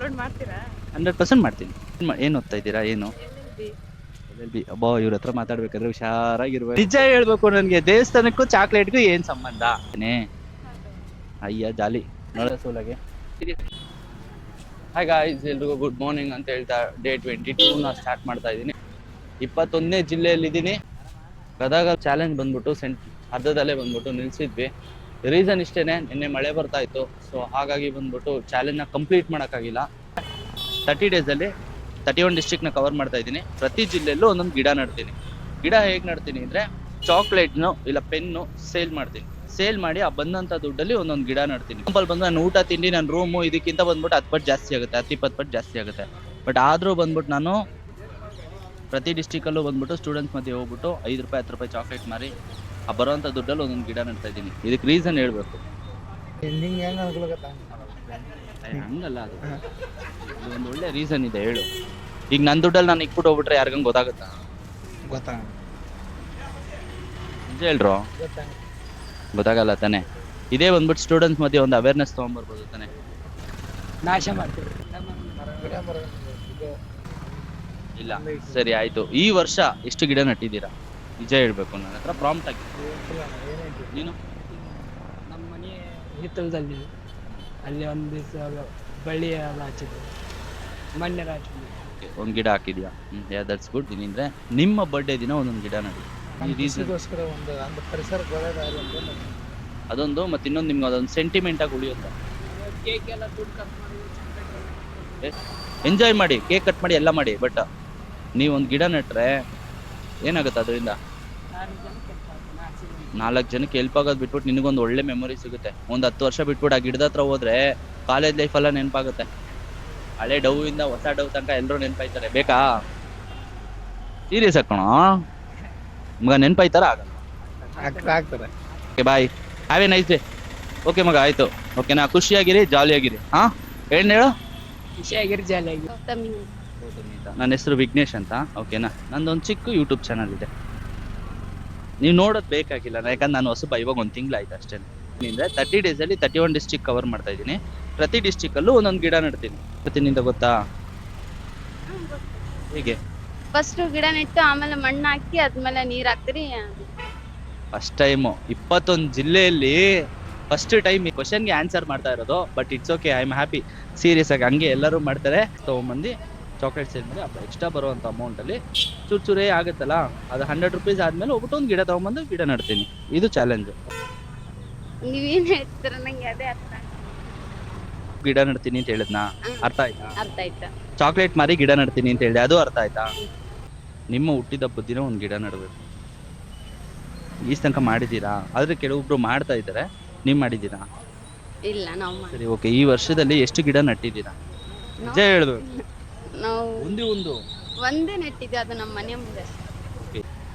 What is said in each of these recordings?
Upload ಮಾಡ್ತೀರಾ? 100% ಮಾಡ್ತೀನಿ. ಏನು ಓದ್ತಾ ಇದ್ದೀರಾ? ಏನು LLB. LLB? ಅಬ್ಬಾ, ಇವ್ರ ಹತ್ರ ಮಾತಾಡ್ಬೇಕಾದ್ರೆ ಹುಷಾರಾಗಿರ್ಬೇಕು. ನಿಜ ಹೇಳ್ಬೇಕು, ನನಗೆ ದೇವಸ್ಥಾನಕ್ಕೂ ಚಾಕ್ಲೇಟ್ಗೂ ಏನ್ ಸಂಬಂಧ? ಅಯ್ಯ ಜಾಲಿ ನೋಡ ಸೋಲಾಗೆ. ಹಾಯ್ ಗಾಯ್ಸ್, ಎಲ್ರಿಗೂ ಗುಡ್ ಮಾರ್ನಿಂಗ್ ಅಂತ ಹೇಳ್ತಾ ಡೇ 22 ಸ್ಟಾರ್ಟ್ ಮಾಡ್ತಾ ಇದ್ದೀನಿ. 21ನೇ ಜಿಲ್ಲೆಯಲ್ಲಿದ್ದೀನಿ. ಗದಗ ಚಾಲೆಂಜ್ ಬಂದ್ಬಿಟ್ಟು ಅರ್ಧದಲ್ಲೇ ಬಂದ್ಬಿಟ್ಟು ನಿಲ್ಸಿದ್ವಿ. ರೀಸನ್ ಇಷ್ಟೇನೆ, ನಿನ್ನೆ ಮಳೆ ಬರ್ತಾ ಇತ್ತು. ಸೊ ಹಾಗಾಗಿ ಬಂದ್ಬಿಟ್ಟು ಚಾಲೆಂಜ್ನ ಕಂಪ್ಲೀಟ್ ಮಾಡೋಕ್ಕಾಗಿಲ್ಲ. 30 ಡೇಸಲ್ಲಿ 31 ಡಿಸ್ಟ್ರಿಕ್ಟ್ನ ಕವರ್ ಮಾಡ್ತಾ ಇದ್ದೀನಿ. ಪ್ರತಿ ಜಿಲ್ಲೆಯಲ್ಲೂ ಒಂದೊಂದು ಗಿಡ ನಡ್ತೀನಿ. ಗಿಡ ಹೇಗೆ ನಡ್ತೀನಿ ಅಂದರೆ, ಚಾಕ್ಲೇಟ್ನು ಇಲ್ಲ ಪೆನ್ನು ಸೇಲ್ ಮಾಡ್ತೀನಿ. ಸೇಲ್ ಮಾಡಿ ಆ ಬಂದಂಥ ದುಡ್ಡಲ್ಲಿ ಒಂದೊಂದು ಗಿಡ ನಡ್ತೀನಿ. ಎಕ್ಸಾಂಪಲ್ ಬಂದು ನಾನು ಊಟ ತಿಂಡಿ ನನ್ನ ರೂಮು ಇದಕ್ಕಿಂತ ಬಂದ್ಬಿಟ್ಟು 10 ಪಟ್ಟು ಜಾಸ್ತಿ ಆಗುತ್ತೆ, 10-20 ಪಟ್ಟು ಜಾಸ್ತಿ ಆಗುತ್ತೆ. ಬಟ್ ಆದರೂ ಬಂದ್ಬಿಟ್ಟು ನಾನು ಪ್ರತಿ ಡಿಸ್ಟಿಕಲ್ಲೂ ಬಂದ್ಬಿಟ್ಟು ಸ್ಟೂಡೆಂಟ್ಸ್ ಮಧ್ಯೆ ಹೋಗ್ಬಿಟ್ಟು 5 ರೂಪಾಯಿ 10 ರೂಪಾಯಿ ಚಾಕ್ಲೇಟ್ ಮಾರಿ ಆ ಬರೋವಂಥ ದುಡ್ಡಲ್ಲಿ ಒಂದೊಂದು ಗಿಡ ನಡ್ತಾ ಇದ್ದೀನಿ. ಇದಕ್ಕೆ ರೀಸನ್ ಹೇಳ್ಬೇಕು. ಹಂಗಲ್ಲ, ಅದು ಒಂದು ಒಳ್ಳೆ ರೀಸನ್ ಇದೆ, ಹೇಳು. ಈಗ ನನ್ನ ದುಡ್ಡಲ್ಲಿ ನಾನು ಇಕ್ಬಿಟ್ಟು ಹೋಗ್ಬಿಟ್ರೆ ಯಾರಿಗಂಗೆ ಗೊತ್ತಾಗುತ್ತಾ? ನಿಜ ಹೇಳ್ರು, ಗೊತ್ತಾಗಲ್ಲ ತಾನೆ. ಇದೇ ಬಂದ್ಬಿಟ್ಟು ಸ್ಟೂಡೆಂಟ್ಸ್ ಮಧ್ಯೆ ಒಂದು ಅವೇರ್ನೆಸ್ ತೊಗೊಂಡ್ಬರ್ಬೋದು ತಾನೆ. ನಾಶ ಮಾಡ್ತೀವಿ ಇಲ್ಲ, ಸರಿ ಆಯ್ತು. ಈ ವರ್ಷ ಎಷ್ಟು ಗಿಡ ನಟ್ಟಿದ್ದೀರಾ? ನಿಜ ಹೇಳ್ಬೇಕು, ನನ್ನ ಹತ್ರ ಪ್ರಾಂಪ್ಟ್ ಆಗಿ. ನೀನು? ನಮ್ಮ ಮನೆ ಹಿತ್ತಲದಲ್ಲಿ ಅಲ್ಲಿ ಒಂದು ದಿವಸ ಬಳ್ಳಿ ಎಲ್ಲ ಹಚ್ಚಿದ್ವಿ, ಮಣ್ಣೆಲ್ಲ ಹಚ್ಚಿದ್ವಿ. ಒಂದು ಗಿಡ ಹಾಕಿದ್ಯಾ? That's good. ಏನಿದ್ರೆ ನಿಮ್ಮ ಬರ್ಡೇ ದಿನ ಒಂದೊಂದು ಗಿಡ ನಡಿ. ಒಂದು ಪರಿಸರ ಅದೊಂದು, ಮತ್ತೆ ಇನ್ನೊಂದು ನಿಮ್ಗೆ ಅದೊಂದು ಸೆಂಟಿಮೆಂಟ್ ಆಗಿ ಉಳಿಯುತ್ತೆ. ಕೇಕ್ ಎಲ್ಲ ದುಡ್ಡು ಖರ್ಚು ಮಾಡಿ ಎಂಜಾಯ್ ಮಾಡಿ, ಕೇಕ್ ಕಟ್ ಮಾಡಿ ಎಲ್ಲ ಮಾಡಿ. ಬಟ್ ನೀವೊಂದು ಗಿಡ ನೆಟ್ರೆ ಏನಾಗುತ್ತೆ ಅದರಿಂದ? 4 ಜನಕ್ಕೆ ಹೆಲ್ಪ್ ಆಗೋದು ಬಿಟ್ಬಿಟ್ಟು ನಿನಗೊಂದು ಒಳ್ಳೆ ಮೆಮೊರಿ ಸಿಗುತ್ತೆ. ಒಂದು 10 ವರ್ಷ ಬಿಟ್ಬಿಟ್ಟು ಆ ಗಿಡದ ಹತ್ರ ಹೋದ್ರೆ ಕಾಲೇಜ್ ಲೈಫೆಲ್ಲ ನೆನಪಾಗುತ್ತೆ. ಹಳೆ ಡವ್ ಇಂದ ಹೊಸ ಡವ್ ತನಕ ಎಲ್ಲರೂ ನೆನಪಾಯ್ತಾರೆ. ಬೇಕಾ? ಸೀರಿಯಸ್ ಹಾಕೋಣ ಮಗ, ನೆನಪಾಯ್ತಾರ? ಆಗ್ತಾರೆ. Okay bye, have a nice day. Okay ಮಗ, ಆಯ್ತು. ಓಕೆನಾ? ಖುಷಿಯಾಗಿರಿ, ಜಾಲಿಯಾಗಿರಿ. ಹಾಂ, ಹೇಳು. ಖುಷಿಯಾಗಿರಿ, ಜಾಲಿಯಾಗಿ. ನನ್ನ ಹೆಸರು ವಿಘ್ನೇಶ್ ಅಂತ. ಓಕೆನಾ? ನಂದೊಂದು ಚಿಕ್ಕ ಯೂಟ್ಯೂಬ್ ಚಾನಲ್ ಇದೆ. ನೀವು ನೋಡೋದು ಬೇಕಾಗಿಲ್ಲ, ಯಾಕಂದ್ರೆ ನಾನು ಹೊಸಬ, ಇವಾಗ 1 ತಿಂಗಳಾಯ್ತು ಅಷ್ಟೇ. ಅಂದರೆ 30 ಡೇಸಲ್ಲಿ 31 ಡಿಸ್ಟ್ರಿಕ್ಟ್ ಕವರ್ ಮಾಡ್ತಾ ಇದ್ದೀನಿ. ಪ್ರತಿ ಡಿಸ್ಟ್ರಿಕ್ಟಲ್ಲೂ ಒಂದೊಂದು ಗಿಡ ನಡ್ತೀನಿ. ಪ್ರತಿನಿಂದ ಗೊತ್ತಾ ಹೇಗೆ? ಫಸ್ಟ್ ಗಿಡ ನೆಟ್ಟು ಆಮೇಲೆ ಮಣ್ಣು ಹಾಕಿ ಆದ್ಮೇಲೆ ನೀರ್ ಹಾಕ್ತೀರಿ. ಫಸ್ಟ್ ಟೈಮು 21 ಜಿಲ್ಲೆಯಲ್ಲಿ ಫಸ್ಟ್ ಟೈಮ್ ಈ ಕ್ವಶನ್ಗೆ ಆನ್ಸರ್ ಮಾಡ್ತಾ ಇರೋದು. But it's okay, I am happy. Serious ಆಗಿ ಹಂಗೆ ಎಲ್ಲರೂ ಮಾಡ್ತಾರೆ. ತೊಗೊಂಬಂದು ಚಾಕ್ಲೇಟ್ ಸೇಲ್ ಮಾಡಿ ಎಕ್ಸ್ಟ್ರಾ ಬರುವಂಥ ಅಮೌಂಟಲ್ಲಿ ಚೂರೇ ಆಗುತ್ತಲ್ಲ, ಅದು 100 ರೂಪೀಸ್ ಆದಮೇಲೆ ಹೋಗ್ಬಿಟ್ಟು ಒಂದು ಗಿಡ ತೊಗೊಂಬಂದು ಗಿಡ ನಡ್ತೀನಿ. ಇದು ಚಾಲೆಂಜು. ನೀವೇನ್ ಹೇಳ್ತೀರ ನಂಗೆ ಅದೇ ಅರ್ಥ ಗಿಡ ನಡ್ತೀನಿ ಅಂತ ಹೇಳಿದ್ನಾ? ಅರ್ಥ ಆಯ್ತಾ? ಅರ್ಥ ಆಯ್ತಾ? ಚಾಕ್ಲೇಟ್ ಮಾರಿ ಗಿಡ ನಡ್ತೀನಿ ಅಂತ ಹೇಳಿದೆ, ಅದು ಅರ್ಥ ಆಯ್ತಾ? ನಿಮ್ಮ ಹುಟ್ಟಿದ ಹಬ್ಬದ ದಿನ ಒಂದು ಗಿಡ ನಡಬೇಕು. ಈ ತನಕ ಮಾಡಿದ್ದೀರಾ? ಆದ್ರೆ ಕೆಲವೊಬ್ರು ಮಾಡ್ತಾ ಇದ್ದಾರೆ, ನೀವು ಮಾಡಿದ್ದೀರಾ? ಇಲ್ಲ, ನಾವು ಸರಿ, ಓಕೆ. ಈ ವರ್ಷದಲ್ಲಿ ಎಷ್ಟು ಗಿಡ ನಟ್ಟಿದ್ದೀರಾ? ನಿಜ ಹೇಳ್ಬೇಕು. ನಾವು ಒಂದೇ ನೆಟ್ಟಿದ್ದೆ, ಅದು ನಮ್ಮ ಮನೆ ಮುಂದೆ.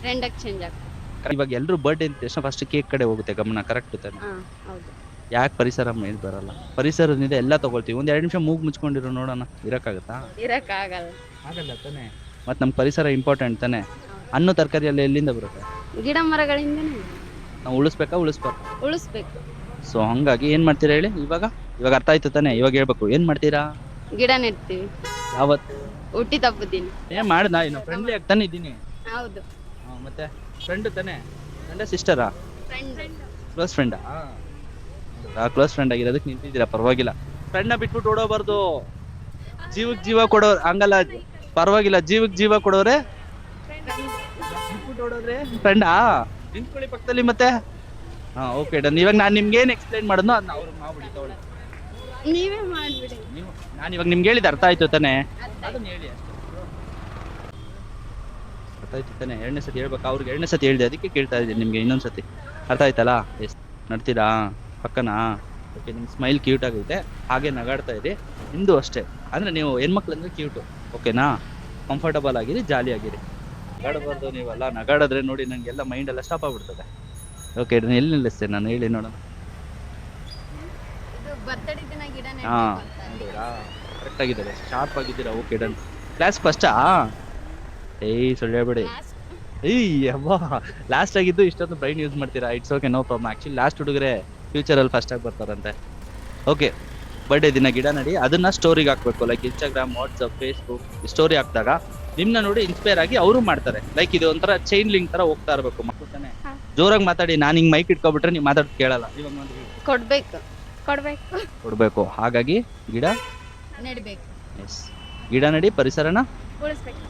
ಟ್ರೆಂಡ್ ಎಕ್ಸ್ಚೇಂಜ್ ಆಗ್ತದೆ. ಇವಾಗ ಎಲ್ಲರೂ ಬರ್ಡೇ ಅಂತ ತಕ್ಷಣ ಫಸ್ಟ್ ಕೇಕ್ ಕಡೆ ಹೋಗುತ್ತೆ ಗಮನ, ಕರೆಕ್ಟ್ ತಾನೆ? ಹೌದು. ಯಾಕೆ ಪರಿಸರ ಮೇಲೆ ಬರಲ್ಲ? ಪರಿಸರದಿಂದ ಎಲ್ಲ ತಗೊಳ್ತೀವಿ. ಒಂದು 2 ನಿಮಿಷ ಮೂಗು ಮುಚ್ಕೊಂಡಿರೋ ನೋಡೋಣ, ಇರಕ್ಕಾಗತ್ತಾ? ಇರಕ್ಕಾಗಲ್ಲ. ಆಗಲ್ಲ ತಾನೆ. ಮತ್ತೆ ನಮ್ಮ ಪರಿಸರ ಇಂಪಾರ್ಟೆಂಟ್ ತಾನೆ. ಹಣ್ಣು ತರಕಾರಿ ಎಲ್ಲ ಎಲ್ಲಿಂದ ಬರುತ್ತೆ? ಗಿಡ ಮರಗಳಿಂದನೇ ನಾವು ಉಳಿಸ್ಬೇಕು. ಸೊ ಹಂಗಾಗಿ ಏನ್ ಮಾಡ್ತೀರಾ ಹೇಳಿ? ಇವಾಗ ಅರ್ಥ ಆಯ್ತು ತಾನೆ? ಇವಾಗ ಹೇಳ್ಬೇಕು, ಏನ್ ಮಾಡ್ತೀರಾ? ಗಿಡ ನೆಡ್ತೀವಿ. ಯಾವತ್ತು? ಹುಟ್ಟಿದ ಹಬ್ಬದ ದಿನ. ಏನ್ ಮಾಡ್ದ? ಇನ್ನು ಫ್ರೆಂಡ್ಲಿ ಆಗ್ತಾನೆ ಇದ್ದೀನಿ. ಹೌದು. ಮತ್ತೆ ಫ್ರೆಂಡ್ ತಾನೆ? ಫ್ರೆಂಡ ಸಿಸ್ಟರಾ? ಕ್ಲೋಸ್ ಫ್ರೆಂಡಾ? ಕ್ಲೋಸ್ ಫ್ರೆಂಡ್ ಆಗಿರೋದಕ್ಕೆ ನಿಂತಿದ್ದೀರಾ, ಪರವಾಗಿಲ್ಲ. ಫ್ರೆಂಡ್ನ ಬಿಟ್ಬಿಟ್ಟು ಓಡೋಬಾರ್ದು. ಜೀವಕ್ಕೆ ಜೀವ ಕೊಡೋ ಹಂಗಲ್ಲ, ಪರವಾಗಿಲ್ಲ. ಜೀವಕ್ಕೆ ಜೀವ ಕೊಡೋರೆ ಬಿಟ್ಬಿಟ್ಟು ಓಡೋದ್ರೆ ಫ್ರೆಂಡಾ? ನಿಂತ್ಕೊಳ್ಳಿ ಪಕ್ಕದಲ್ಲಿ ಮತ್ತೆ. Okay done. ಇವಾಗ ನಾನು ನಿಮ್ಗೆ ಏನು ಎಕ್ಸ್ಪ್ಲೈನ್ ಮಾಡೋದು ಅದನ್ನ ಅವ್ರಿಗೆ ಮಾಡ್ಬಿಡಿ, ತಗೊಳ್ಳಿ. ನೀವೇ ಮಾಡ್ಬಿಡಿ. ನಾನು ಇವಾಗ ನಿಮ್ಗೆ ಹೇಳಿದ ಅರ್ಥ ಆಯ್ತು ತಾನೆ? ಅದನ್ನ ಹೇಳಿ. ಅರ್ಥ ಆಯ್ತು ತಾನೆ? 2ನೇ ಸತಿ ಹೇಳ್ಬೇಕು ಅವ್ರಿಗೆ. 2ನೇ ಸತಿ ಹೇಳಿದೆ, ಅದಕ್ಕೆ ಕೇಳ್ತಾ ಇದ್ದೀನಿ ನಿಮಗೆ ಇನ್ನೊಂದು ಸತಿ. ಅರ್ಥ ಆಯ್ತಲ್ಲ? ಎಸ್, ನಡ್ತೀರಾ ಪಕ್ಕನಾ? ಓಕೆ, ನಿಮ್ಮ ಸ್ಮೈಲ್ ಕ್ಯೂಟ್ ಆಗೈತೆ, ಹಾಗೆ ನಗಾಡ್ತಾ ಇದೆ. ನಿಮ್ಮದು ಅಷ್ಟೇ. ಅಂದರೆ ನೀವು ಹೆಣ್ಮಕ್ಳು ಅಂದರೆ ಕ್ಯೂಟು. ಓಕೆನಾ? ಕಂಫರ್ಟಬಲ್ ಆಗಿರಿ, ಜಾಲಿ ಆಗಿರಿ. ನಗಾಡಬಾರ್ದು ನೀವಲ್ಲ. ನಗಾಡಿದ್ರೆ ನೋಡಿ ನನಗೆಲ್ಲ ಮೈಂಡ್ ಎಲ್ಲ ಸ್ಟಾಪ್ ಆಗ್ಬಿಡ್ತದೆ. ಓಕೆ, ಎಲ್ಲಿ ನಿಲ್ಲಿಸ್ತೇನೆ ನಾನು? ಹೇಳಿ ನೋಡೋಣ. ಹಾಂ, ಕರೆಕ್ಟ್ ಆಗಿದ್ದಾರೆ, ಶಾರ್ಪ್ ಆಗಿದ್ದೀರಾ. Okay done. ಕ್ಲಾಸ್ ಫಸ್ಟಾ? ಸುಳ್ಳು ಹೇಳ್ಬೇಡಿ. ಅಬ್ಬಾ, ಲಾಸ್ಟ್ ಆಗಿದ್ದು ಇಷ್ಟೊಂದು ಬ್ರೈನ್ ಯೂಸ್ ಮಾಡ್ತೀರಾ. It's okay, no problem. Actually last ಹುಡುಗರೆ ಫ್ಯೂಚರಲ್ಲಿ ಫಸ್ಟ್ ಆಗಿ ಬರ್ತಾರಂತೆ. ಓಕೆ, ಬರ್ಡೇ ದಿನ ಗಿಡ ನಡಿ, ಅದನ್ನ ಸ್ಟೋರಿಗೆ ಹಾಕ್ಬೇಕು. Like Instagram, WhatsApp, Facebook story ಹಾಕಿದಾಗ ನಿಮ್ನ ನೋಡಿ ಇನ್ಸ್ಪೈರ್ ಆಗಿ ಅವರು ಮಾಡ್ತಾರೆ. ಲೈಕ್ ಇದು ಒಂಥರ ಚೈನ್ ಲಿಂಕ್ ತರ ಹೋಗ್ತಾ ಇರ್ಬೇಕು ಮಕ್ಕಳು ತಾನೆ. ಹಾ. ಜೋರಾಗಿ ಮಾತಾಡಿ, ನಾನು ಹಿಂಗ್ ಮೈಕ್ ಇಟ್ಕೊಬಿಟ್ರೆ ನೀವು ಮಾತಾಡ್ ಕೇಳಲ್ಲ. ಇವಾಗ ನೋಡಿ ಕೊಡ್ಬೇಕು ಕೊಡ್ಬೇಕು. ಹಾಗಾಗಿ ಗಿಡ ನೆಡ್ಬೇಕು, ಎಸ್, ಗಿಡ ನಡಿ, ಪರಿಸರನ ಉಳಿಸ್ಬೇಕು.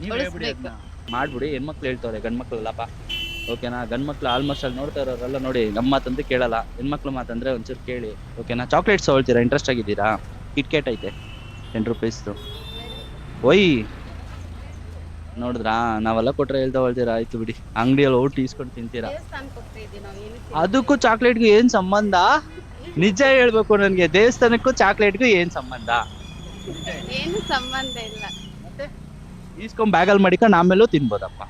ನೀವ್ ಉಳಿಸ್ಬೇಕು. ಹೇಳ್ಬಿಡಿ ಅದ್ನ. ಮಾಡ್ಬಿಡಿ. ಹೆಣ್ಮಕ್ಳು ಹೇಳ್ತವ್ರೆ, ಗಂಡ್ಮಕ್ಳಲ್ಲಪ್ಪ. ಓಕೆನಾ? ಗಂಡ್ಮಕ್ಳು ಆಲ್ಮೋಸ್ಟ್ ಅಲ್ಲಿ ನೋಡ್ತಾ ಇರೋರೆಲ್ಲ ನೋಡಿ ನಮ್ಮ ಮಾತಂತ ಕೇಳಲ್ಲ. ಹೆಣ್ಮಕ್ಳು ಮಾತಂದ್ರೆ ಒಂಚೂರು ಕೇಳಿ. ಓಕೆನಾ? ಚಾಕ್ಲೇಟ್ಸ್ ತೊಗೊಳ್ತೀರಾ? ಇಂಟ್ರೆಸ್ಟ್ ಆಗಿದ್ದೀರಾ? ಕಿಟ್ಕೆಟ್ ಐತೆ 10 ರೂಪೀಸ್ದು. ಒಯ್ ನೋಡಿದ್ರಾ, ನಾವೆಲ್ಲ ಕೊಟ್ರೆ ಹೇಳ್ತಾ ಹೇಳ್ತೀರಾ? ಆಯ್ತು ಬಿಡಿ, ಅಂಗಡಿಯಲ್ಲಿ ಔಟ್ ಈಸ್ಕೊಂಡು ತಿಂತೀರಾ. ದೇವಸ್ಥಾನಕ್ಕೆ ಹೋಗ್ತಾ ಇದ್ದೀವಿ ನಾವು, ಏನಕ್ಕೆ? ಅದಕ್ಕೂ ಚಾಕ್ಲೇಟ್ಗೂ ಏನ್ ಸಂಬಂಧ? ನಿಜ ಹೇಳ್ಬೇಕು ನನ್ಗೆ, ದೇವಸ್ಥಾನಕ್ಕೂ ಚಾಕ್ಲೇಟ್ಗೂ ಏನ್ ಸಂಬಂಧ? ಏನು ಸಂಬಂಧ ಇಲ್ಲ. ಈಸ್ಕೊಂಡ್ ಬ್ಯಾಗಲ್ಲಿ ಮಾಡಿಕೊಂಡು ಆಮೇಲೂ ತಿನ್ಬೋದಪ್ಪ.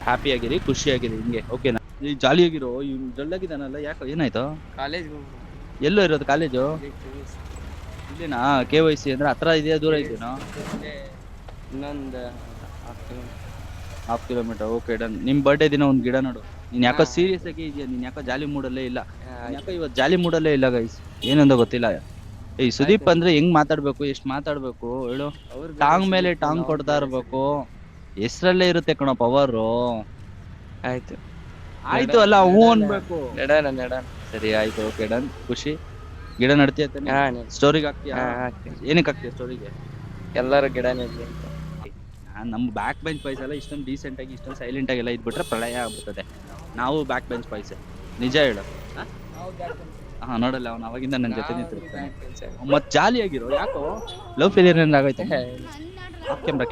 ಹ್ಯಾಪಿ ಆಗಿರಿ, ಖುಷಿಯಾಗಿರಿ ಹಿಂಗೆ. ಓಕೆನಾ? ಈ ಜಾಲಿಯಾಗಿರೋ. ಇವ್ನು ಜೊಲ್ಲಾಗಿದ್ದಾನಲ್ಲ, ಯಾಕೆ ಏನಾಯ್ತು? ಕಾಲೇಜ್ ಎಲ್ಲೋ ಇರೋದು ಕಾಲೇಜು? ಇಲ್ಲಿನಾ? KYC ಅಂದ್ರೆ ಹತ್ರ ಇದೆಯಾ ದೂರ ಇದೆಯಾ? ಇನ್ನೊಂದು ½ ಕಿಲೋಮೀಟರ್. Okay done. ನಿಮ್ ಬರ್ಡೇ ದಿನ ಒಂದ್ ಗಿಡ ನೋಡು. ನೀನ್ ಯಾಕೋ ಸೀರಿಯಸ್ ಆಗಿ ಇದೆಯಾ? ನೀನ್ ಯಾಕೋ ಜಾಲಿ ಮೂಡಲ್ಲೇ ಇಲ್ಲ. ಯಾಕೋ ಇವತ್ತು ಜಾಲಿ ಮೂಡಲ್ಲೇ ಇಲ್ಲ ಗೈಸ್. ಏನಂದ ಗೊತ್ತಿಲ್ಲ. ಈ ಸುದೀಪ್ ಅಂದ್ರೆ ಹೆಂಗ್ ಮಾತಾಡ್ಬೇಕು, ಎಷ್ಟ್ ಮಾತಾಡ್ಬೇಕು ಹೇಳು. ಟಾಂಗ್ ಮೇಲೆ ಟಾಂಗ್ ಕೊಡ್ತಾ ಇರ್ಬೇಕು. ಹೆಸ್ರಲ್ಲೇ ಇರುತ್ತೆ ಕಣೋ ಪವರು. ಆಯ್ತು ಆಯ್ತು ಅಲ್ಲ, ಹ್ಞೂ ಅನ್ಬೇಕು. ನೆಡೋಣ. ಸರಿ ಆಯ್ತು, ಓಕೆ ಡನ್. ಖುಷಿ. ಗಿಡ ನಡ್ತೀಯ ಸ್ಟೋರಿಗೆ ಹಾಕ್ತೀಯಾ? ಏನಕ್ಕೆ ಹಾಕ್ತೀಯ ಸ್ಟೋರಿಗೆ? ಎಲ್ಲರೂ ಗಿಡ ನೆಡ್ಲಿ ಅಂತ. ನಮ್ಮ ಬ್ಯಾಕ್ ಬೆಂಚ್ ಬಾಯ್ಸ್ ಎಲ್ಲ ಇಷ್ಟೊಂದು ಡೀಸೆಂಟ್ ಆಗಿ, ಇಷ್ಟೊಂದು ಸೈಲೆಂಟ್ ಆಗಿ ಎಲ್ಲ ಇದ್ಬಿಟ್ರೆ ಪ್ರಳಯ ಆಗ್ಬಿಡ್ತದೆ. ನಾವು ಬ್ಯಾಕ್ ಬೆಂಚ್ ಬಾಯ್ಸ್, ನಿಜ ಹೇಳು. ಹಾ, ನೋಡಲ್ಲ, ಅವ್ನು ಅವಾಗಿಂದ ನನ್ನ ಜೊತೆ ನಿಂತಿರ್ತಾನೆ. ಮತ್ ಜಾಲಿಯಾಗಿರೋ. ಯಾಕೋ ಲವ್ ಫೇಲಿಯರ್ ಏನಾರ ಆಗೈತೆ? ಆಫ್ ಕ್ಯಾಮ್ರಾ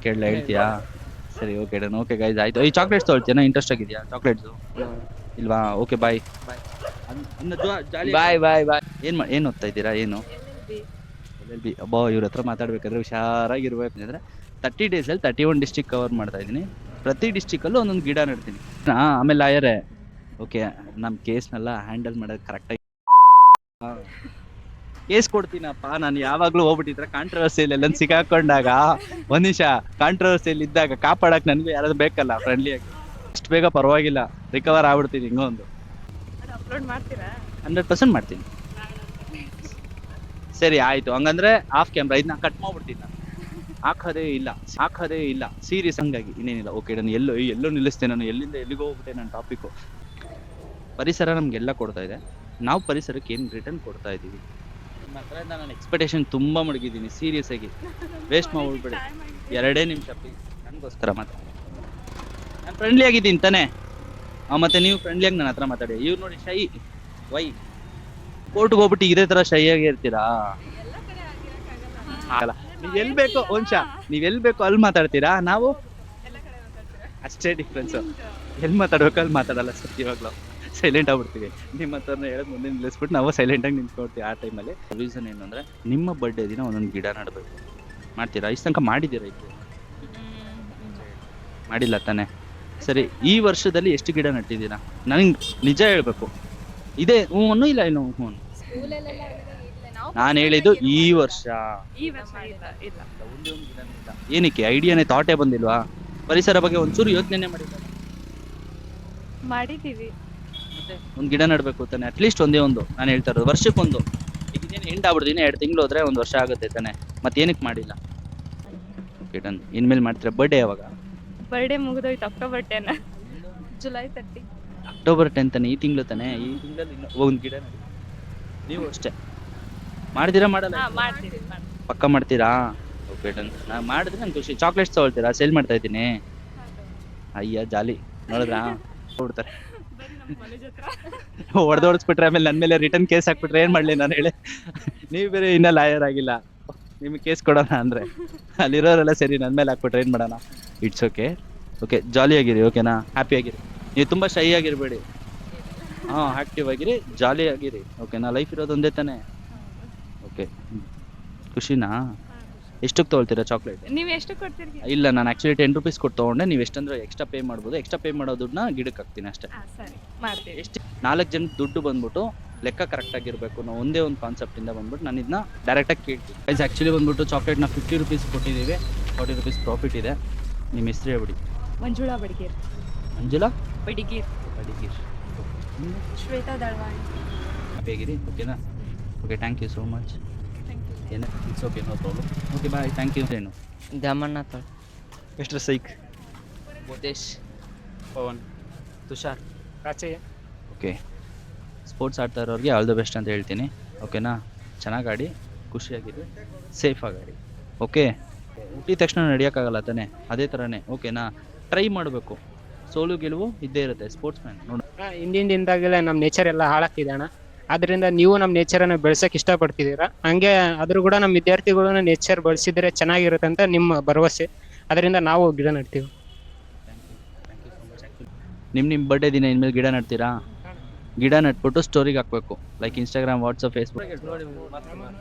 ಕೇಳಲ್ಲ, ಹೇಳ್ತೀಯಾ? ಸರಿ, ಓಕೆ ಡನ್. ಓಕೆ ಗೈಸ್, ಆಯ್ತು. ಈ ಚಾಕ್ಲೇಟ್ಸ್ ತೊಗೊಳ್ತೀಯಾ? ಇಂಟ್ರೆಸ್ಟ್ ಆಗಿದೆಯಾ ಚಾಕ್ಲೇಟ್ಸು? ಇಲ್ವಾ? Okay bye. ಬಾಯ್. ಏನು ಓದ್ತಾ ಇದ್ದೀರಾ? ಏನು LLB? ಅಬ್ಬಾ, ಇವ್ರ ಹತ್ರ ಮಾತಾಡ್ಬೇಕಾದ್ರೆ ಹುಷಾರಾಗಿರ್ಬೇಕು. ಅಂದ್ರೆ 30 ಡೇಸಲ್ಲಿ 31 ಡಿಸ್ಟಿಕ್ ಕವರ್ ಮಾಡ್ತಾ ಇದ್ದೀನಿ. ಪ್ರತಿ ಡಿಸ್ಟಿಕಲ್ಲೂ ಒಂದೊಂದು ಗಿಡ ನೆಡ್ತೀನಿ. ಆಮೇಲೆ ಲಾಯರೇ, ಓಕೆ, ನಮ್ಮ ಕೇಸ್ನೆಲ್ಲ ಹ್ಯಾಂಡಲ್ ಮಾಡೋದು ಕರೆಕ್ಟಾಗಿ ಕೇಸ್ ಕೊಡ್ತೀನಪ್ಪ. ನಾನು ಯಾವಾಗಲೂ ಹೋಗ್ಬಿಟ್ಟಿದ್ರೆ ಕಾಂಟ್ರವರ್ಸಿಯಲ್ಲಿ ಎಲ್ಲ ಸಿಕ್ಕಾಕೊಂಡಾಗ, ಒಂದ್ ನಿಮಿಷ, ಕಾಂಟ್ರವರ್ಸಿಯಲ್ಲಿ ಇದ್ದಾಗ ಕಾಪಾಡಕ್ಕೆ ನನಗೂ ಯಾರಾದ್ರು ಬೇಕಲ್ಲ ಫ್ರೆಂಡ್ಲಿಯಾಗಿ. ಅಷ್ಟು ಬೇಗ ಪರವಾಗಿಲ್ಲ, ರಿಕವರ್ ಆಗ್ಬಿಡ್ತೀನಿ. ಹಿಂಗೊಂದು ಅಪ್ಲೋಡ್ ಮಾಡ್ತೀರಾ? 100% ಮಾಡ್ತೀನಿ. ಸರಿ ಆಯ್ತು, ಹಂಗಂದ್ರೆ ಆಫ್ ಕ್ಯಾಮ್ರಾ ಇದನ್ನ ಕಟ್ ಮಾಡ್ಬಿಡ್ತೀನಿ. ನಾನು ಹಾಕೋದೇ ಇಲ್ಲ ಸೀರಿಯಸ್. ಹಂಗಾಗಿ ಇನ್ನೇನಿಲ್ಲ. ಓಕೆ, ನಾನು ಎಲ್ಲೋ ನಿಲ್ಲಿಸ್ತೇನೆ. ನಾನು ಎಲ್ಲಿಂದ ಎಲ್ಲಿಗೋ ಹೋಗ್ಬಿಟ್ಟೆ. ನನ್ನ ಟಾಪಿಕ್ಕು ಪರಿಸರ ನಮ್ಗೆಲ್ಲ ಕೊಡ್ತಾ ಇದೆ. ನಾವು ಪರಿಸರಕ್ಕೆ ಏನು ರಿಟರ್ನ್ ಕೊಡ್ತಾ ಇದ್ದೀವಿ? ನಿಮ್ಮ ಹತ್ರ ನಾನು ಎಕ್ಸ್ಪೆಕ್ಟೇಷನ್ ತುಂಬ ಮಡಗಿದ್ದೀನಿ. ಸೀರಿಯಸ್ ಆಗಿ ವೇಸ್ಟ್ ಮಾಡ್ಬಿಡ್ಬೇಡಿ. 2 ನಿಮಿಷ ಪ್ಲೀಸ್, ನನಗೋಸ್ಕರ ಮಾತ್ರ. ನಾನು ಫ್ರೆಂಡ್ಲಿ ಆಗಿದ್ದೀನಿ ತಾನೇ? ಮತ್ತೆ ನೀವು ಫ್ರೆಂಡ್ಲಿಯಾಗಿ ನನ್ನ ಹತ್ರ ಮಾತಾಡಿ. ಇವ್ರು ನೋಡಿ ಶೈ. ವೈ ಕೋರ್ಟ್ಗೆ ಹೋಗ್ಬಿಟ್ಟು ಇದೇ ಥರ ಶೈ ಆಗಿ ಇರ್ತೀರಾ? ಆಗಲ್ಲ. ನೀವು ಎಲ್ಲಿ ಬೇಕೋ ಒಂದ್ಸ, ನೀವು ಎಲ್ಲಿ ಬೇಕೋ ಅಲ್ಲಿ ಮಾತಾಡ್ತೀರಾ. ನಾವು ಅಷ್ಟೇ ಡಿಫ್ರೆನ್ಸು. ಎಲ್ಲಿ ಮಾತಾಡ್ಬೇಕು ಅಲ್ಲಿ ಮಾತಾಡಲ್ಲ ಸರ್. ಇವಾಗಲೂ ಸೈಲೆಂಟ್ ಆಗ್ಬಿಡ್ತೀವಿ. ನಿಮ್ಮ ಹತ್ರನ ಹೇಳೋದು ಮುಂದೆ ನಿಲ್ಲಿಸ್ಬಿಟ್ಟು ನಾವು ಸೈಲೆಂಟಾಗಿ ನಿಂತ್ಕೊಳ್ತೀವಿ ಆ ಟೈಮಲ್ಲಿ. ರೀಸನ್ ಏನು ಅಂದರೆ, ನಿಮ್ಮ ಬರ್ಡೇ ದಿನ ಒಂದೊಂದು ಗಿಡ ನೆಡಬೇಕು. ಮಾಡ್ತೀರಾ? ಇಷ್ಟು ತನಕ ಮಾಡಿದ್ದೀರಾ? ಇದು ಮಾಡಿಲ್ಲ ತಾನೆ? ಸರಿ, ಈ ವರ್ಷದಲ್ಲಿ ಎಷ್ಟು ಗಿಡ ನೆಟ್ಟಿದ್ದೀರಾ? ನನಗೆ ನಿಜ ಹೇಳ್ಬೇಕು. ಇದೆ ಹ್ಞೂ ಅನ್ನೋ ಇಲ್ಲ ಇನ್ನು ಹ್ಞೂ. ನಾನು ಹೇಳಿದ್ದು ಈ ವರ್ಷ. ಒಂದೇ ಒಂದು ಗಿಡ ನೆಟ್ಟಿಲ್ಲ. ಏನಕ್ಕೆ? ಐಡಿಯಾನೇ, ಥಾಟೇ ಬಂದಿಲ್ವಾ? ಪರಿಸರ ಬಗ್ಗೆ ಒಂಚೂರು ಯೋಚನೆ ಮಾಡಿದ್ದೀವಿ. ಮತ್ತೆ ಒಂದು ಗಿಡ ನೆಡಬೇಕು ತಾನೆ, ಅಟ್ಲೀಸ್ಟ್ ಒಂದೇ ಒಂದು. ನಾನು ಹೇಳ್ತಾ ಇರೋದು ವರ್ಷಕ್ಕೊಂದು. ಈಗ ಇದೇನು ಎಂಡ್ ಆಗ್ಬಿಡ್ತೀನಿ, 2 ತಿಂಗಳು ಹೋದ್ರೆ 1 ವರ್ಷ ಆಗುತ್ತೆ ತಾನೆ. ಮತ್ತೇನಕ್ಕೆ ಮಾಡಿಲ್ಲ? Okay done. ಇನ್ಮೇಲೆ ಮಾಡ್ತೀರಾ? ಬರ್ಡೇ ಯಾವಾಗ? ಬರ್ಡೇ ಮುಗಿದೋಯ್ತು, ಅಕ್ಟೋಬರ್ 10, ಜುಲೈ 30. ಅಕ್ಟೋಬರ್ 10 ತಾನೆ? ಈ ತಿಂಗಳು ತಾನೆ? ಈ ತಿಂಗಳಲ್ಲಿ ಒಂದು ಗಿಡ ನೆಡಿ. ನೀವು ಅಷ್ಟೇ ಮಾಡ್ತೀರಾ? ಮಾಡಲ್ಲ? ಮಾಡ್ತೀವಿ. ಪಕ್ಕ ಮಾಡ್ತೀರಾ? Okay done. ನಾನು ಮಾಡಿದ್ರೆ ನಂಗೆ ಖುಷಿ. ಚಾಕ್ಲೇಟ್ಸ್ ತೊಗೊಳ್ತೀರಾ? ಸೇಲ್ ಮಾಡ್ತಾ ಇದ್ದೀನಿ. ಅಯ್ಯ ಜಾಲಿ, ನೋಡಿದ್ರಾ? ಹೋಗ್ಬಿಡ್ತಾರೆ. ಹೊಡೆದೋಡಿಸ್ಬಿಟ್ರೆ ಆಮೇಲೆ ನನ್ನ ಮೇಲೆ ರಿಟರ್ನ್ ಕೇಸ್ ಹಾಕ್ಬಿಟ್ರೆ ಏನು ಮಾಡಲಿ ನಾನು ಹೇಳಿ? ನೀವು ಬೇರೆ ಇನ್ನೂ ಲಾಯರ್ ಆಗಿಲ್ಲ, ನಿಮಗೆ ಕೇಸ್ ಕೊಡೋಣ ಅಂದರೆ ಅಲ್ಲಿರೋರೆಲ್ಲ ಸರಿ ನನ್ನ ಮೇಲೆ ಹಾಕ್ಬಿಟ್ರೆ ಏನು ಮಾಡೋಣ? It's okay. ಓಕೆ, ಜಾಲಿಯಾಗಿರಿ. ಓಕೆನಾ? ಹ್ಯಾಪಿಯಾಗಿರಿ. ನೀವು ತುಂಬ ಶೈ ಆಗಿರಬೇಡಿ. ಆ್ಯಕ್ಟಿವ್ ಆಗಿರಿ, ಜಾಲಿಯಾಗಿರಿ. ಓಕೆನಾ? ಲೈಫ್ ಇರೋದು ಒಂದೇ ತಾನೆ. ಓಕೆ, ಖುಷಿನಾ? ಎಷ್ಟಕ್ಕೆ ತೊಗೊಳ್ತೀರಾ ಚಾಕ್ಲೇಟ್? ನೀವು ಎಷ್ಟು ಕೊಡ್ತೀರಿ? ಇಲ್ಲ, ನಾನು ಆ್ಯಕ್ಚುಲಿ 10 ರೂಪೀಸ್ ಕೊಟ್ಟು ತೊಗೊಂಡೆ. ನೀವು ಎಷ್ಟಂದ್ರೆ ಎಕ್ಸ್ಟ್ರಾ ಪೇ ಮಾಡ್ಬೋದು. ಎಕ್ಸ್ಟ್ರಾ ಪೇ ಮಾಡೋ ದುಡ್ಡನ್ನ ಗಿಡಕ್ಕೆ ಹಾಕ್ತೀನಿ ಅಷ್ಟೇ. ಸರಿ, ಮಾಡ್ತೀವಿ. ಎಷ್ಟು 4 ಜನಕ್ಕೆ ದುಡ್ಡು ಬಂದ್ಬಿಟ್ಟು ಲೆಕ್ಕ ಕರೆಕ್ಟಾಗಿರಬೇಕು. ನಾವು ಒಂದೇ ಒಂದು ಕಾನ್ಸೆಪ್ಟಿಂದ ಬಂದ್ಬಿಟ್ಟು ನಾನು ಇದನ್ನ ಡೈರೆಕ್ಟಾಗಿ ಕೇಳ್ತೀನಿ. ಪ್ರೈಸ್ ಆ್ಯಕ್ಚುಲಿ ಬಂದ್ಬಿಟ್ಟು ಚಾಕ್ಲೇಟ್ನ 50 ರೂಪೀಸ್ ಕೊಟ್ಟಿದ್ದೀವಿ. 40 ರೂಪೀಸ್ ಪ್ರಾಫಿಟ್ ಇದೆ. ನಿಮ್ಮ ಹೆಸರು ಹೇಳ್ಬಿಡಿ. ಮಂಜುಳಾ ಬಡಿಗೇರ್. ಮಂಜುಳಾ ಬಡಿಗೇರ್. ಬಡಿಗೇರ್. ಶ್ವೇತಾ ದಳ್ವಾಣಿ. ಹೇಗಿರಿ? ಓಕೆನಾ? Okay, thank you so much. ಏನು it's okay, no problem. Okay bye, thank you. ಏನು Dyamanna mister psych, Bhutesh, Pavan, Tushar, Rachayya. Okay, sports ಆಡ್ತಾ ಇರೋರಿಗೆ ಆಲ್ ದ ಬೆಸ್ಟ್ ಅಂತ ಹೇಳ್ತೀನಿ. ಓಕೆನಾ? ಚೆನ್ನಾಗಿ ಆಡಿ, ಖುಷಿಯಾಗಿರಿ, ಸೇಫಾಗಿ ಆಡಿ. ಓಕೆ, ಹುಟ್ಟಿದ ತಕ್ಷಣ ನಡೆಯೋಕ್ಕಾಗಲ್ಲ ತಾನೆ, ಅದೇ ಥರನೇ. ಓಕೆನಾ? ಟ್ರೈ ಮಾಡಬೇಕು, ಸೋಲು ಗೆಲುವು ಇದ್ದೇ ಇರುತ್ತೆ. ಸ್ಪೋರ್ಟ್ಸ್ ಮ್ಯಾನ್ ನೋಡಿ. ಹಿಂದಿಂದಾಗಲೇ ನಮ್ಮ ನೇಚರ್ ಎಲ್ಲ ಹಾಳಾಗ್ತಿದೆ ಅಣ್ಣ. ಆದ್ದರಿಂದ ನೀವು ನಮ್ಮ ನೇಚರನ್ನು ಬೆಳೆಸೋಕೆ ಇಷ್ಟಪಡ್ತಿದ್ದೀರಾ. ಹಂಗೆ ಆದರೂ ಕೂಡ ನಮ್ಮ ವಿದ್ಯಾರ್ಥಿಗಳನ್ನ ನೇಚರ್ ಬೆಳೆಸಿದ್ರೆ ಚೆನ್ನಾಗಿರುತ್ತೆ ಅಂತ ನಿಮ್ಮ ಭರವಸೆ. ಅದರಿಂದ ನಾವು ಗಿಡ ನೆಡ್ತೀವಿ. ನಿಮ್ಮ ಬರ್ಡೇ ದಿನ ಇನ್ಮೇಲೆ ಗಿಡ ನೆಡ್ತೀರಾ? ಗಿಡ ನೆಟ್ಬಿಟ್ಟು ಸ್ಟೋರಿಗೆ ಹಾಕಬೇಕು, ಲೈಕ್ ಇನ್ಸ್ಟಾಗ್ರಾಮ್, ವಾಟ್ಸಪ್, ಫೇಸ್ಬುಕ್.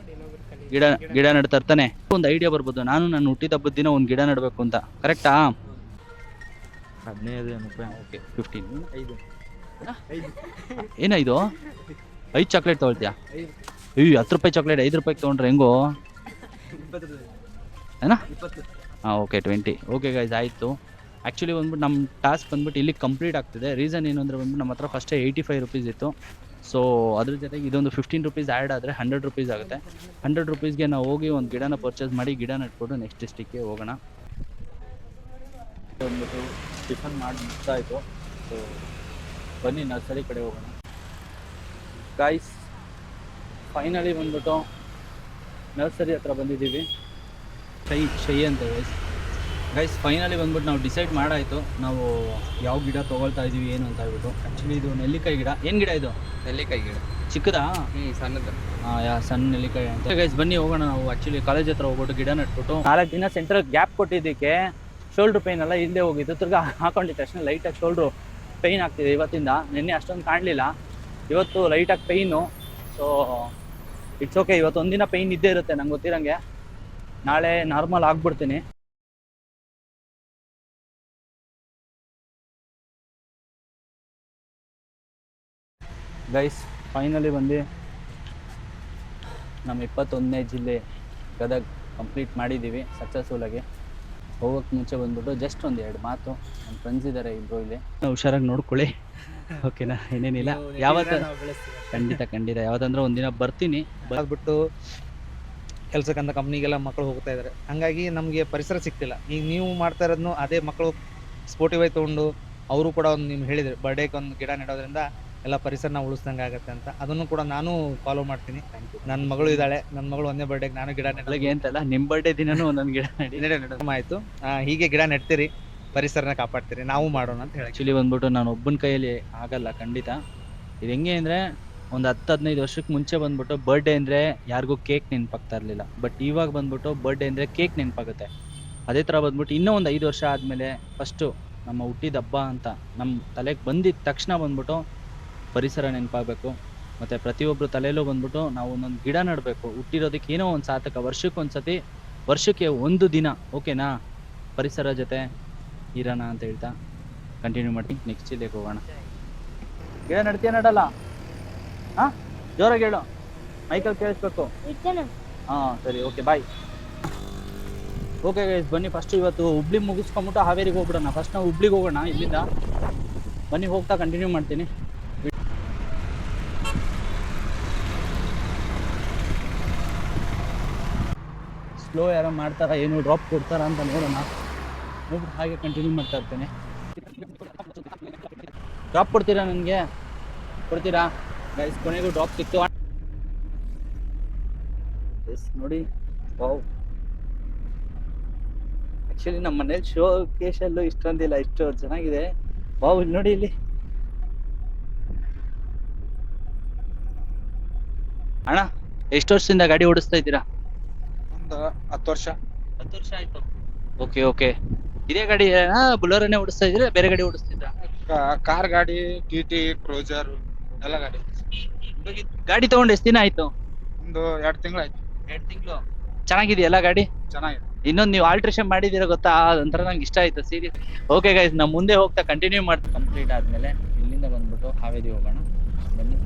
ಗಿಡ ನೆಡ್ತಾ ಇರ್ತಾನೆ. ಒಂದು ಐಡಿಯಾ ಬರ್ಬೋದು, ನಾನು ನನ್ನ ಹುಟ್ಟಿದ ಹಬ್ಬದ ದಿನ ಒಂದು ಗಿಡ ನೆಡಬೇಕು ಅಂತ. ಕರೆಕ್ಟಾ? 15 ರೂಪಾಯಿ. ಓಕೆ, 15. ಏನಾಯ್ತು? 5 ಚಾಕ್ಲೇಟ್ ತೊಗೊಳ್ತೀಯಾ? 10 ರೂಪಾಯಿ ಚಾಕ್ಲೇಟ್ 5 ರೂಪಾಯಿಗೆ ತೊಗೊಂಡ್ರೆ ಹೆಂಗೋ? ಏನಾ? ಹಾಂ, ಓಕೆ, 20. ಓಕೆ ಗೈಸ್, ಆಯಿತು. ಆ್ಯಕ್ಚುಲಿ ಬಂದ್ಬಿಟ್ಟು ನಮ್ಮ ಟಾಸ್ಕ್ ಬಂದ್ಬಿಟ್ಟು ಇಲ್ಲಿ ಕಂಪ್ಲೀಟ್ ಆಗ್ತಿದೆ. ರೀಸನ್ ಏನು ಅಂದರೆ ಬಂದ್ಬಿಟ್ಟು ನಮ್ಮ ಹತ್ರ ಫಸ್ಟೇ 85 ರುಪೀಸ್ ಇತ್ತು. ಸೊ ಅದ್ರ ಜೊತೆಗೆ ಇದೊಂದು 15 ರುಪೀಸ್ ಆ್ಯಡ್ ಆದರೆ 100 ರುಪೀಸ್ ಆಗುತ್ತೆ. 100 ರುಪೀಸ್ಗೆ ನಾವು ಹೋಗಿ ಒಂದು ಗಿಡನ ಪರ್ಚೇಸ್ ಮಾಡಿ ಗಿಡ ನೆಟ್ಕೊಂಡು ನೆಕ್ಸ್ಟ್ ಡಿಸ್ಟಿಕ್ಗೆ ಹೋಗೋಣ. ಬಂದ್ಬಿಟ್ಟು ಟಿಫನ್ ಮಾಡಿ ಮುಗ್ತಾಯಿತು. ಸೊ ಬನ್ನಿ ನರ್ಸರಿ ಕಡೆ ಹೋಗೋಣ. ಗೈಸ್, ಫೈನಲಿ ಬಂದ್ಬಿಟ್ಟು ನರ್ಸರಿ ಹತ್ರ ಬಂದಿದ್ದೀವಿ. ಶೈ ಅಂತ ಗೈಸ್ ಫೈನಲಿ ಬಂದ್ಬಿಟ್ಟು ನಾವು ಡಿಸೈಡ್ ಮಾಡಾಯಿತು ನಾವು ಯಾವ ಗಿಡ ತೊಗೊಳ್ತಾ ಇದ್ದೀವಿ ಏನು ಅಂತ ಹೇಳ್ಬಿಟ್ಟು. ಆ್ಯಕ್ಚುಲಿ ಇದು ನೆಲ್ಲಿಕಾಯಿ ಗಿಡ. ಏನು ಗಿಡ ಇದು? ನೆಲ್ಲಿಕಾಯಿ ಗಿಡ. ಚಿಕ್ಕದಾ? ಸಣ್ಣದು. ಹಾಂ, ಸಣ್ಣ ನೆಲ್ಲಿಕಾಯಿ ಅಂತ. ಗೈಸ್ ಬನ್ನಿ ಹೋಗೋಣ. ನಾವು ಆ್ಯಕ್ಚುಲಿ ಕಾಲೇಜ್ ಹತ್ರ ಹೋಗ್ಬಿಟ್ಟು ಗಿಡ ನೆಟ್ಬಿಟ್ಟು 4 ದಿನ ಸೆಂಟ್ರಲ್ ಗ್ಯಾಪ್ ಕೊಟ್ಟಿದ್ದಕ್ಕೆ ಶೋಲ್ಡ್ರ್ ಪೈನ್ ಎಲ್ಲ ಇಲ್ಲದೆ ಹೋಗಿದ್ದು. ತಿರ್ಗಾ ಹಾಕೊಂಡಿದ್ದ ತಕ್ಷಣ ಲೈಟಾಗಿ ಶೋಲ್ಡ್ರು ಪೈನ್ ಆಗ್ತಿದೆ ಇವತ್ತಿಂದ. ನಿನ್ನೆ ಅಷ್ಟೊಂದು ಕಾಣಲಿಲ್ಲ, ಇವತ್ತು ಲೈಟಾಗಿ ಪೈನು. ಸೊ ಇಟ್ಸ್ ಓಕೆ, ಇವತ್ತು ಒಂದಿನ ಪೈನ್ ಇದ್ದೇ ಇರುತ್ತೆ ನಂಗೆ ಗೊತ್ತಿರಂಗೆ. ನಾಳೆ ನಾರ್ಮಲ್ ಆಗ್ಬಿಡ್ತೀನಿ. ಗೈಸ್ ಫೈನಲಿ ಬಂದು ನಮ್ಮ 21ನೇ ಜಿಲ್ಲೆ ಗದಗ ಕಂಪ್ಲೀಟ್ ಮಾಡಿದ್ದೀವಿ ಸಕ್ಸಸ್ಫುಲ್ಲಾಗಿ. ಹೋಗೋಕ್ಕೆ ಮುಂಚೆ ಬಂದ್ಬಿಟ್ಟು ಜಸ್ಟ್ ಒಂದು 2 ಮಾತು. ನನ್ನ ಫ್ರೆಂಡ್ಸ್ ಇದ್ದಾರೆ ಇಬ್ಬರು ಇಲ್ಲಿ, ಹುಷಾರಾಗಿ ನೋಡ್ಕೊಳ್ಳಿ. ಓಕೆನಾ? ಏನೇನಿಲ್ಲ, ಯಾವತ್ತು ಖಂಡಿತ ಯಾವತ್ತಂದ್ರೆ ಒಂದಿನ ಬರ್ತೀನಿ. ಬಿಟ್ಟು ಕೆಲಸಕ್ಕಂತ ಕಂಪ್ನಿಗೆಲ್ಲ ಮಕ್ಕಳು ಹೋಗ್ತಾ ಇದ್ದಾರೆ. ಹಂಗಾಗಿ ನಮಗೆ ಪರಿಸರ ಸಿಗ್ತಿಲ್ಲ. ಈಗ ನೀವು ಮಾಡ್ತಾ ಇರೋದನ್ನು ಅದೇ ಮಕ್ಕಳು ಸ್ಪೋರ್ಟಿವ್ ಆಗಿ ತೊಗೊಂಡು ಅವರು ಕೂಡ ಒಂದು ನೀವು ಹೇಳಿದ್ರು ಬರ್ಡೇಗೆ ಒಂದು ಗಿಡ ನೆಡೋದ್ರಿಂದ ಎಲ್ಲ ಪರಿಸರನ ಉಳಿಸ್ದಂಗೆ ಆಗುತ್ತೆ ಅಂತ. ಅದನ್ನು ಕೂಡ ನಾನು ಫಾಲೋ ಮಾಡ್ತೀನಿ. ನನ್ನ ಮಗಳು ಇದ್ದಾಳೆ, ನನ್ನ ಮಗಳು 1ನೇ ಬರ್ಡೇಗೆ ನಾನು ಗಿಡ ನೆಡಲಿಗೆ ಅಂತಲ್ಲ, ನಿಮ್ಮ ಬರ್ಡೇ ದಿನನೂ ಒಂದೊಂದು ಗಿಡ ಆಯಿತು. ಹೀಗೆ ಗಿಡ ನೆಡ್ತೀರಿ, ಪರಿಸರನ ಕಾಪಾಡ್ತೀರಿ, ನಾವು ಮಾಡೋಣ ಅಂತ ಹೇಳಿ. ಆ್ಯಕ್ಚುಲಿ ಬಂದ್ಬಿಟ್ಟು ನಾನು ಒಬ್ಬನ ಕೈಯಲ್ಲಿ ಆಗಲ್ಲ ಖಂಡಿತ. ಇದು ಹೆಂಗೆ ಅಂದರೆ ಒಂದು 10-15 ವರ್ಷಕ್ಕೆ ಮುಂಚೆ ಬಂದ್ಬಿಟ್ಟು ಬರ್ಡೇ ಅಂದರೆ ಯಾರಿಗೂ ಕೇಕ್ ನೆನಪಾಗ್ತಾ ಇರಲಿಲ್ಲ. ಬಟ್ ಇವಾಗ ಬಂದ್ಬಿಟ್ಟು ಬರ್ಡೇ ಅಂದರೆ ಕೇಕ್ ನೆನಪಾಗುತ್ತೆ. ಅದೇ ಥರ ಬಂದ್ಬಿಟ್ಟು ಇನ್ನೂ ಒಂದು 5 ವರ್ಷ ಆದಮೇಲೆ ಫಸ್ಟು ನಮ್ಮ ಹುಟ್ಟಿದ ಹಬ್ಬ ಅಂತ ನಮ್ಮ ತಲೆಗೆ ಬಂದಿದ್ದ ತಕ್ಷಣ ಬಂದ್ಬಿಟ್ಟು ಪರಿಸರ ನೆನಪಾಗಬೇಕು. ಮತ್ತು ಪ್ರತಿಯೊಬ್ಬರು ತಲೆಯಲ್ಲೂ ಬಂದ್ಬಿಟ್ಟು ನಾವು ಒಂದೊಂದು ಗಿಡ ನೆಡಬೇಕು. ಹುಟ್ಟಿರೋದಕ್ಕೆ ಏನೋ ಒಂದು ಸಾರ್ಥಕ. ವರ್ಷಕ್ಕೊಂದ್ಸತಿ, ವರ್ಷಕ್ಕೆ ಒಂದು ದಿನ ಓಕೆನಾ, ಪರಿಸರ ಜೊತೆ ಇರೋಣ ಅಂತ ಹೇಳ್ತಾ ಕಂಟಿನ್ಯೂ ಮಾಡ್ತೀನಿ. ನೆಕ್ಸ್ಟ್ ಜಿಲ್ಲೆಗೆ ಹೋಗೋಣ. ಗಿಡ ನೆಡ್ತೀಯ ನೆಡಲ್ಲ? ಹಾಂ, ಜೋರಾಗಿ ಹೇಳು, ಮೈಕಲ್ಲಿ ಕೇಳಿಸ್ಬೇಕು. ಹಾಂ ಸರಿ, ಓಕೆ ಬಾಯ್. ಓಕೆ ಗೈಸ್ ಬನ್ನಿ, ಫಸ್ಟ್ ಇವತ್ತು ಹುಬ್ಳಿ ಮುಗಿಸ್ಕೊಂಬಿಟ್ಟು ಹಾವೇರಿಗೆ ಹೋಗ್ಬಿಡೋಣ. ಫಸ್ಟ್ ನಾವು ಹುಬ್ಳಿಗೆ ಹೋಗೋಣ ಇಲ್ಲಿಂದ. ಬನ್ನಿ, ಹೋಗ್ತಾ ಕಂಟಿನ್ಯೂ ಮಾಡ್ತೀನಿ. ಸ್ಲೋ ಯಾರೋ ಮಾಡ್ತಾರಾ, ಏನು ಡ್ರಾಪ್ ಕೊಡ್ತಾರಾ ಅಂತ ನೋಡೋಣ. ನೋಡ್ಬಿಟ್ಟು ಹಾಗೆ ಕಂಟಿನ್ಯೂ ಮಾಡ್ತಾ ಇರ್ತೇನೆ. ಡ್ರಾಪ್ ಕೊಡ್ತೀರಾ? ನನಗೆ ಕೊಡ್ತೀರಾ ಗೈಸ್? ಕೊನೆಗೂ ಡ್ರಾಪ್ ಸಿಕ್ತು ನೋಡಿ. ವಾವ್, ಆ್ಯಕ್ಚುಲಿ ನಮ್ಮ ಮನೇಲಿ ಶೋ ಕೇಶಲ್ಲೂ ಇಷ್ಟೊಂದಿಲ್ಲ, ಇಷ್ಟು ಚೆನ್ನಾಗಿದೆ. ವಾವ್, ಇಲ್ಲಿ ನೋಡಿ, ಇಲ್ಲಿ ಅಣ್ಣ ಎಷ್ಟು ವರ್ಷದಿಂದ ಗಾಡಿ ಓಡಿಸ್ತಾ ಇದ್ದೀರಾ? ಒಂದು 10 ವರ್ಷ. 10 ವರ್ಷ ಆಯ್ತು. ಓಕೆ ಓಕೆ, ಇದೇ ಗಾಡಿ ಬುಲೋರನ್ನೇ ಓಡಿಸ್ತಾ ಇದ್ರೆ ಬೇರೆ ಗಾಡಿ ಓಡಿಸ್ತಿದ್ರ? ಕಾರ್ ಗಾಡಿ, ಟಿ ಕ್ರೂಸರ್ ಎಲ್ಲ ಗಾಡಿ. ಗಾಡಿ ತಗೊಂಡು ಎಷ್ಟು ದಿನ ಆಯ್ತು? ಒಂದು 2 ತಿಂಗಳು ಆಯ್ತು. 2 ತಿಂಗಳು. ಚೆನ್ನಾಗಿದೆಯಲ್ಲ ಗಾಡಿ? ಚೆನ್ನಾಗಿದೆ. ಇನ್ನೊಂದು ನೀವು ಆಲ್ಟ್ರೇಷನ್ ಮಾಡಿದಿರ ಗೊತ್ತಾ, ಅದೊಂಥರ ನಂಗೆ ಇಷ್ಟ ಆಯ್ತು ಸೀರಿಯಸ್. ಓಕೆ ಗೈಸ್, ನಾವು ಮುಂದೆ ಹೋಗ್ತಾ ಕಂಟಿನ್ಯೂ ಮಾಡ್ತೀವಿ. ಕಂಪ್ಲೀಟ್ ಆದ್ಮೇಲೆ ಇಲ್ಲಿಂದ ಬಂದ್ಬಿಟ್ಟು ಹಾವೇರಿ ಹೋಗೋಣ. ಬನ್ನಿ.